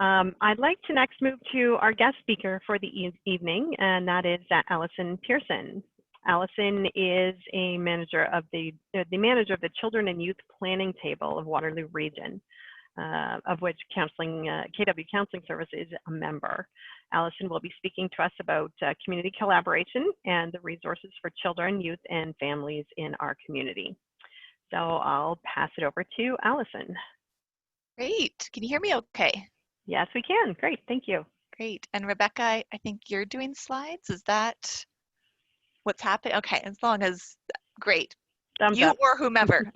I'd like to next move to our guest speaker for the evening, and that is Alison Pearson. Alison is a manager of the manager of the Children and Youth Planning Table of Waterloo Region, of which KW Counselling Service is a member. Alison will be speaking to us about community collaboration and the resources for children, youth, and families in our community. So I'll pass it over to Alison. Great. Can you hear me okay? Yes, we can. Great. Thank you. Great. And Rebecca, I think you're doing slides. Is that what's happening? Okay. As long as, great. Thumbs You up. or whomever.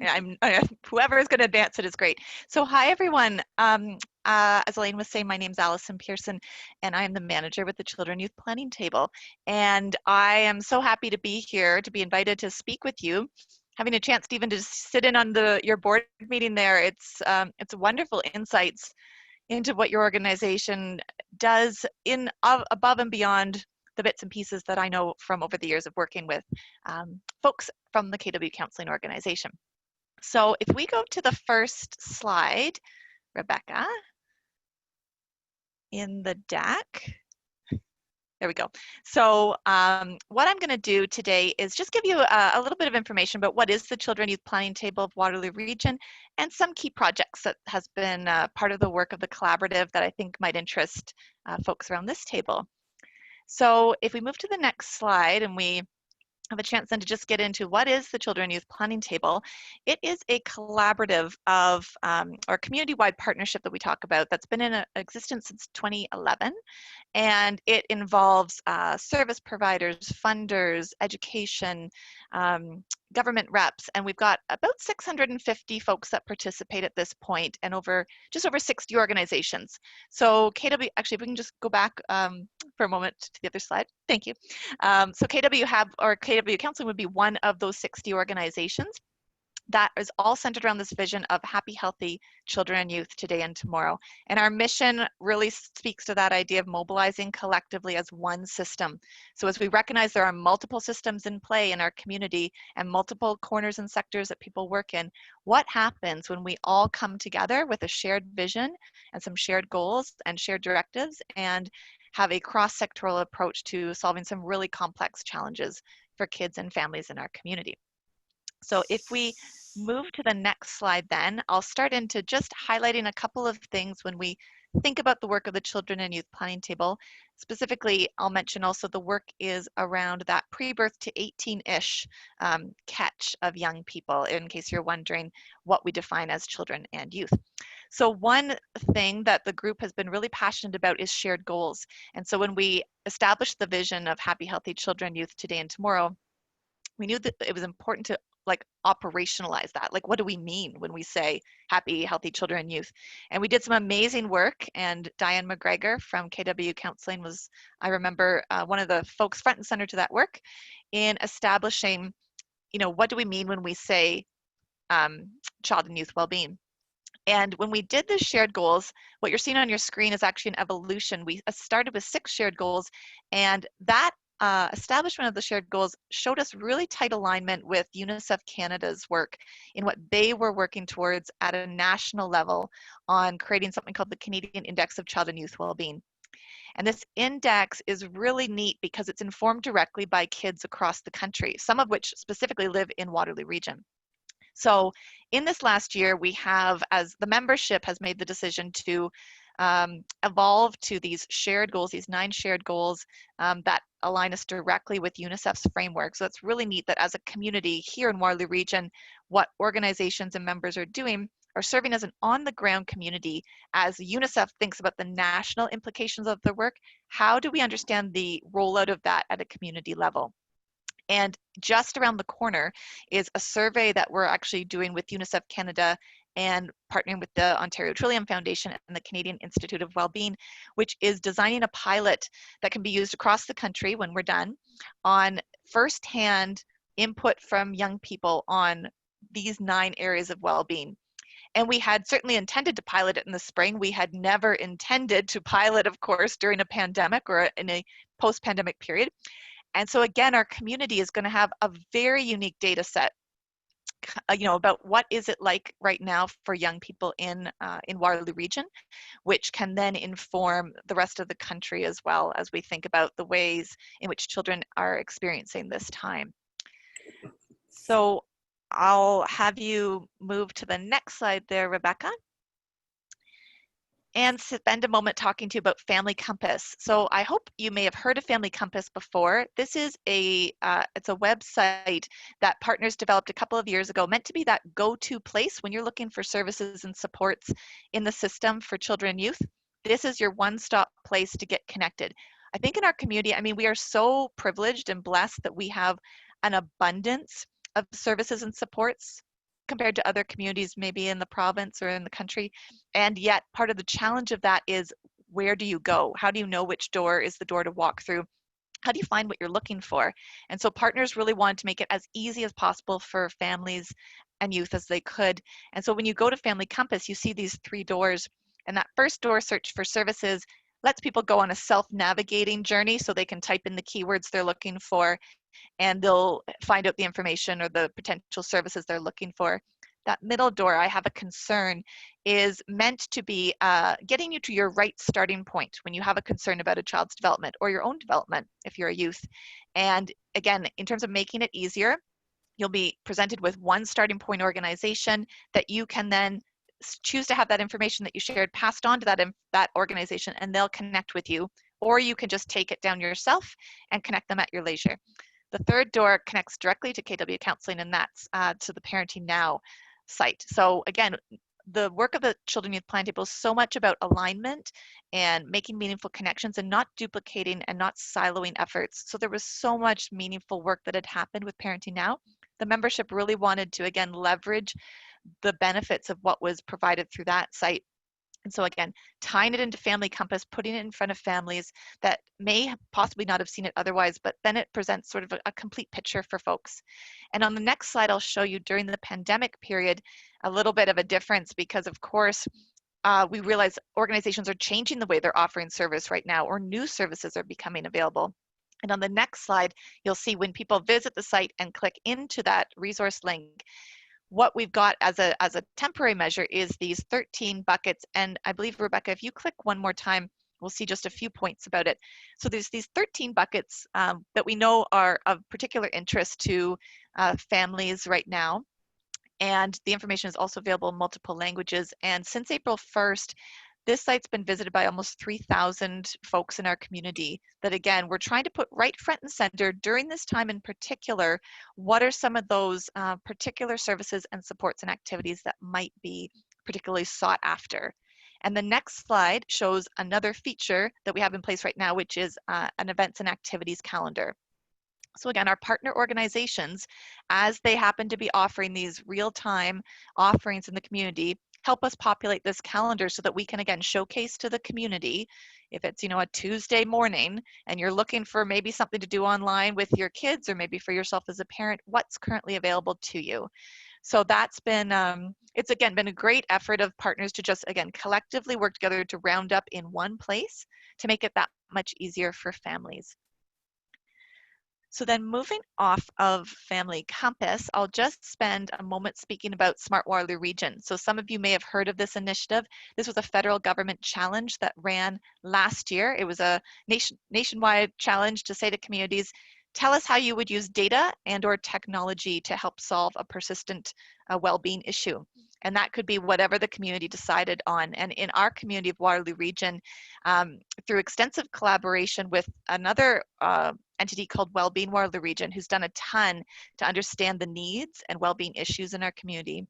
Whoever is going to advance it is great. So hi, everyone. As Elaine was saying, my name's Alison Pearson, and I am the manager with the Children Youth Planning Table. And I am so happy to be here, to be invited to speak with you. Having a chance to even to sit in on your board meeting there, it's wonderful insights into what your organization does above and beyond the bits and pieces that I know from over the years of working with folks from the KW Counselling organization. So if we go to the first slide, Rebecca, in the deck. There we go. So what I'm going to do today is just give you a little bit of information about what is the Children Youth Planning Table of Waterloo Region and some key projects that has been part of the work of the collaborative that I think might interest folks around this table. So if we move to the next slide and we have a chance then to just get into what is the Children Youth Planning Table. It is a collaborative of or community-wide partnership that we talk about that's been in existence since 2011. And it involves service providers, funders, education, government reps, and we've got about 650 folks that participate at this point and just over 60 organizations. So KW, actually, if we can just go back for a moment to the other slide. Thank you. So KW Counselling would be one of those 60 organizations. That is all centered around this vision of happy, healthy children and youth today and tomorrow. And our mission really speaks to that idea of mobilizing collectively as one system. So as we recognize there are multiple systems in play in our community and multiple corners and sectors that people work in, what happens when we all come together with a shared vision and some shared goals and shared directives and have a cross-sectoral approach to solving some really complex challenges for kids and families in our community. So if we move to the next slide then, I'll start into just highlighting a couple of things when we think about the work of the Children and Youth Planning Table. Specifically, I'll mention also the work is around that pre-birth to 18-ish catch of young people, in case you're wondering what we define as children and youth. So one thing that the group has been really passionate about is shared goals. And so when we established the vision of happy, healthy children, youth today and tomorrow, we knew that it was important to operationalize that. Like, what do we mean when we say happy, healthy children and youth? And we did some amazing work, and Diane McGregor from KW Counselling was, I remember, one of the folks front and center to that work in establishing, what do we mean when we say child and youth well-being? And when we did the shared goals, what you're seeing on your screen is actually an evolution. We started with 6 shared goals, and that establishment of the shared goals showed us really tight alignment with UNICEF Canada's work in what they were working towards at a national level on creating something called the Canadian Index of Child and Youth Wellbeing. And this index is really neat because it's informed directly by kids across the country, some of which specifically live in Waterloo Region. So in this last year, we have, as the membership has made the decision to evolve to these shared goals, these 9 shared goals that align us directly with UNICEF's framework. So it's really neat that as a community here in Waterloo Region, what organizations and members are doing are serving as an on-the-ground community as UNICEF thinks about the national implications of their work. How do we understand the rollout of that at a community level? And just around the corner is a survey that we're actually doing with UNICEF Canada and partnering with the Ontario Trillium Foundation and the Canadian Institute of Wellbeing, which is designing a pilot that can be used across the country when we're done on firsthand input from young people on these 9 areas of well-being. And we had certainly intended to pilot it in the spring. We had never intended to pilot, of course, during a pandemic or in a post-pandemic period. And so again, our community is going to have a very unique data set about what is it like right now for young people in Waterloo Region, which can then inform the rest of the country as well as we think about the ways in which children are experiencing this time. So I'll have you move to the next slide there, Rebecca, and spend a moment talking to you about Family Compass. So I hope you may have heard of Family Compass before. This is it's a website that partners developed a couple of years ago, meant to be that go-to place when you're looking for services and supports in the system for children and youth. This is your one-stop place to get connected. I think in our community, I mean, we are so privileged and blessed that we have an abundance of services and supports compared to other communities, maybe in the province or in the country. And yet part of the challenge of that is, where do you go? How do you know which door is the door to walk through? How do you find what you're looking for? And so partners really wanted to make it as easy as possible for families and youth as they could. And so when you go to Family Compass, you see these 3 doors. And that first door, search for services, lets people go on a self-navigating journey so they can type in the keywords they're looking for, and they'll find out the information or the potential services they're looking for. That middle door, I have a concern, is meant to be getting you to your right starting point when you have a concern about a child's development or your own development if you're a youth. And again, in terms of making it easier, you'll be presented with one starting point organization that you can then choose to have that information that you shared passed on to that organization, and they'll connect with you. Or you can just take it down yourself and connect them at your leisure. The third door connects directly to KW Counselling, and that's to the Parenting Now site. So again, the work of the Children Youth Plan Table is so much about alignment and making meaningful connections and not duplicating and not siloing efforts. So there was so much meaningful work that had happened with Parenting Now. The membership really wanted to, again, leverage the benefits of what was provided through that site. And so again, tying it into Family Compass, putting it in front of families that may possibly not have seen it otherwise, but then it presents sort of a complete picture for folks. And on the next slide, I'll show you during the pandemic period, a little bit of a difference because of course, we realize organizations are changing the way they're offering service right now, or new services are becoming available. And on the next slide, you'll see when people visit the site and click into that resource link, what we've got as a temporary measure is these 13 buckets. And I believe, Rebecca, if you click one more time, we'll see just a few points about it. So there's these 13 buckets that we know are of particular interest to families right now. And the information is also available in multiple languages. And since April 1st, this site's been visited by almost 3,000 folks in our community that, again, we're trying to put right front and center during this time in particular. What are some of those particular services and supports and activities that might be particularly sought after? And the next slide shows another feature that we have in place right now, which is an events and activities calendar. So again, our partner organizations, as they happen to be offering these real-time offerings in the community, help us populate this calendar so that we can, again, showcase to the community, if it's, a Tuesday morning and you're looking for maybe something to do online with your kids or maybe for yourself as a parent, what's currently available to you. So that's been, it's again been a great effort of partners to just, again, collectively work together to round up in one place to make it that much easier for families. So then moving off of Family Compass, I'll just spend a moment speaking about Smart Waterloo Region. So some of you may have heard of this initiative. This was a federal government challenge that ran last year. It was a nationwide challenge to say to communities, tell us how you would use data and or technology to help solve a persistent well-being issue. And that could be whatever the community decided on. And in our community of Waterloo Region, through extensive collaboration with another entity called Wellbeing Waterloo Region, who's done a ton to understand the needs and well-being issues in our community,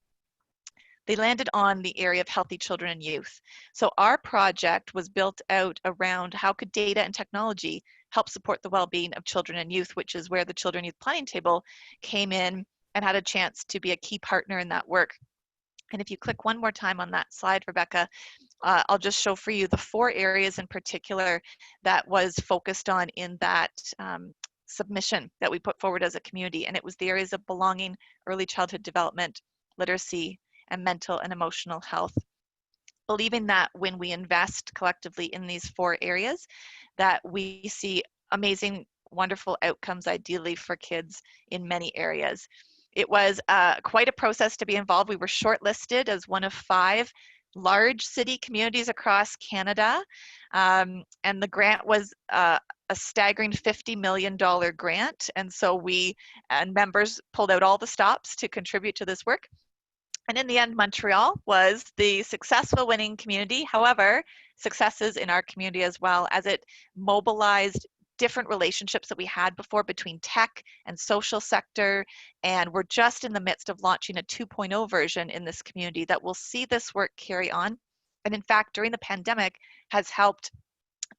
they landed on the area of healthy children and youth. So our project was built out around how could data and technology help support the well-being of children and youth, which is where the Children Youth Planning Table came in and had a chance to be a key partner in that work. And if you click one more time on that slide, Rebecca, I'll just show for you the 4 areas in particular that was focused on in that submission that we put forward as a community. And it was the areas of belonging, early childhood development, literacy, and mental and emotional health. Believing that when we invest collectively in these 4 areas, that we see amazing, wonderful outcomes ideally for kids in many areas. It was quite a process to be involved. We were shortlisted as one of 5 large city communities across Canada, and the grant was a staggering $50 million grant. And so we and members pulled out all the stops to contribute to this work. And in the end, Montreal was the successful winning community. However, successes in our community as well, as it mobilized different relationships that we had before between tech and social sector. And we're just in the midst of launching a 2.0 version in this community that will see this work carry on. And in fact, during the pandemic has helped.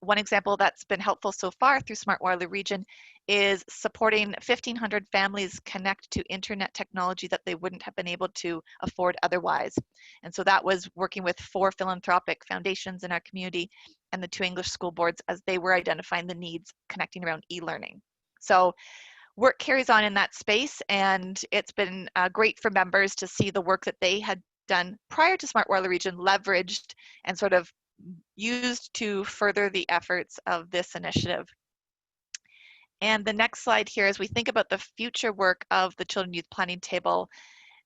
One example that's been helpful so far through Smart Waterloo Region is supporting 1,500 families connect to internet technology that they wouldn't have been able to afford otherwise. And so that was working with 4 philanthropic foundations in our community and the 2 English school boards as they were identifying the needs connecting around e-learning. So work carries on in that space, and it's been great for members to see the work that they had done prior to Smart Waterloo Region leveraged and sort of used to further the efforts of this initiative. And the next slide here, as we think about the future work of the Children Youth Planning Table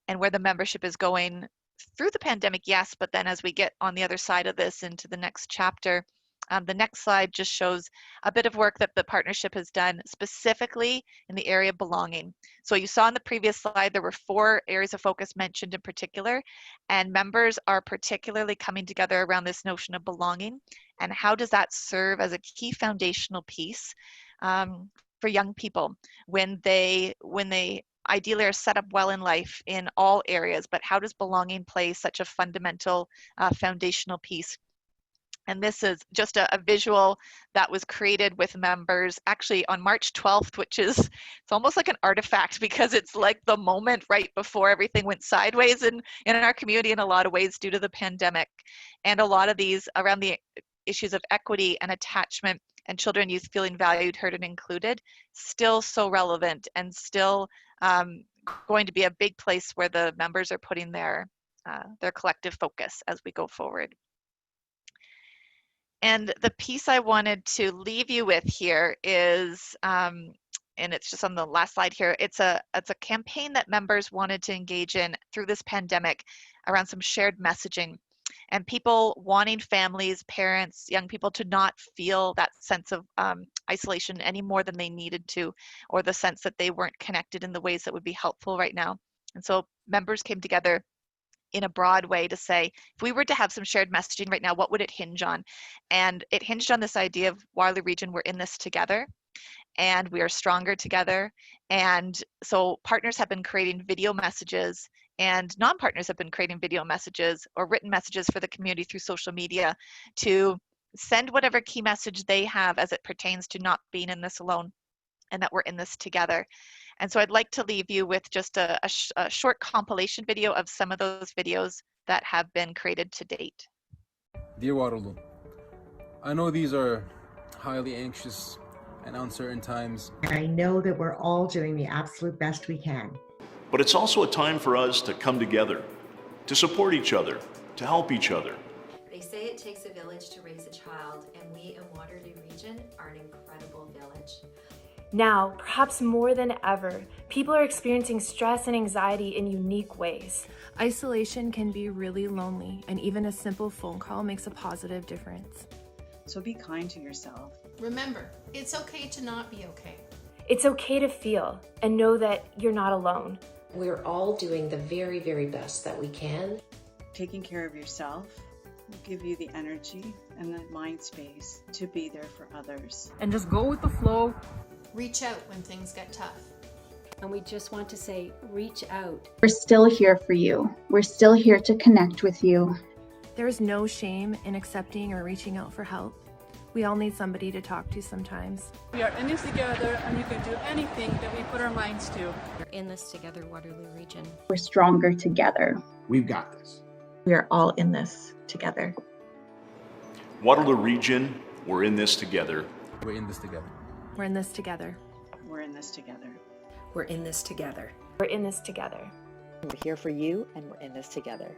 and where the membership is going through the pandemic, yes, but then as we get on the other side of this into the next chapter, the next slide just shows a bit of work that the partnership has done specifically in the area of belonging. So you saw in the previous slide, there were 4 areas of focus mentioned in particular, and members are particularly coming together around this notion of belonging and how does that serve as a key foundational piece for young people when they ideally are set up well in life in all areas, but how does belonging play such a fundamental foundational piece? And this is just a visual that was created with members actually on March 12th, which is, it's almost like an artifact because it's like the moment right before everything went sideways in our community in a lot of ways due to the pandemic. And a lot of these around the issues of equity and attachment and children and youth feeling valued, heard, and included, still so relevant and still going to be a big place where the members are putting their collective focus as we go forward. And the piece I wanted to leave you with here is, and it's just on the last slide here, it's a campaign that members wanted to engage in through this pandemic around some shared messaging and people wanting families, parents, young people to not feel that sense of isolation any more than they needed to, or the sense that they weren't connected in the ways that would be helpful right now. And so members came together in a broad way to say, if we were to have some shared messaging right now, what would it hinge on? And it hinged on this idea of Waterloo Region, we're in this together and we are stronger together. And so partners have been creating video messages and non-partners have been creating video messages or written messages for the community through social media to send whatever key message they have as it pertains to not being in this alone and that we're in this together. And so I'd like to leave you with just a short compilation video of some of those videos that have been created to date. Dear Waterloo, I know these are highly anxious and uncertain times. I know that we're all doing the absolute best we can. But it's also a time for us to come together, to support each other, to help each other. They say it takes a village to raise a child, and we in Waterloo Region are an incredible village. Now, perhaps more than ever, people are experiencing stress and anxiety in unique ways. Isolation can be really lonely, and even a simple phone call makes a positive difference. So be kind to yourself. Remember, it's okay to not be okay. It's okay to feel and know that you're not alone. We're all doing the very, very best that we can. Taking care of yourself will give you the energy and the mind space to be there for others. And just go with the flow. Reach out when things get tough. And we just want to say, reach out. We're still here for you. We're still here to connect with you. There is no shame in accepting or reaching out for help. We all need somebody to talk to sometimes. We are in this together, and we can do anything that we put our minds to. We're in this together, Waterloo Region. We're stronger together. We've got this. We are all in this together. Waterloo Region, we're in this together. We're in this together. We're in this together. We're in this together. We're in this together. We're in this together. We're here for you, and we're in this together.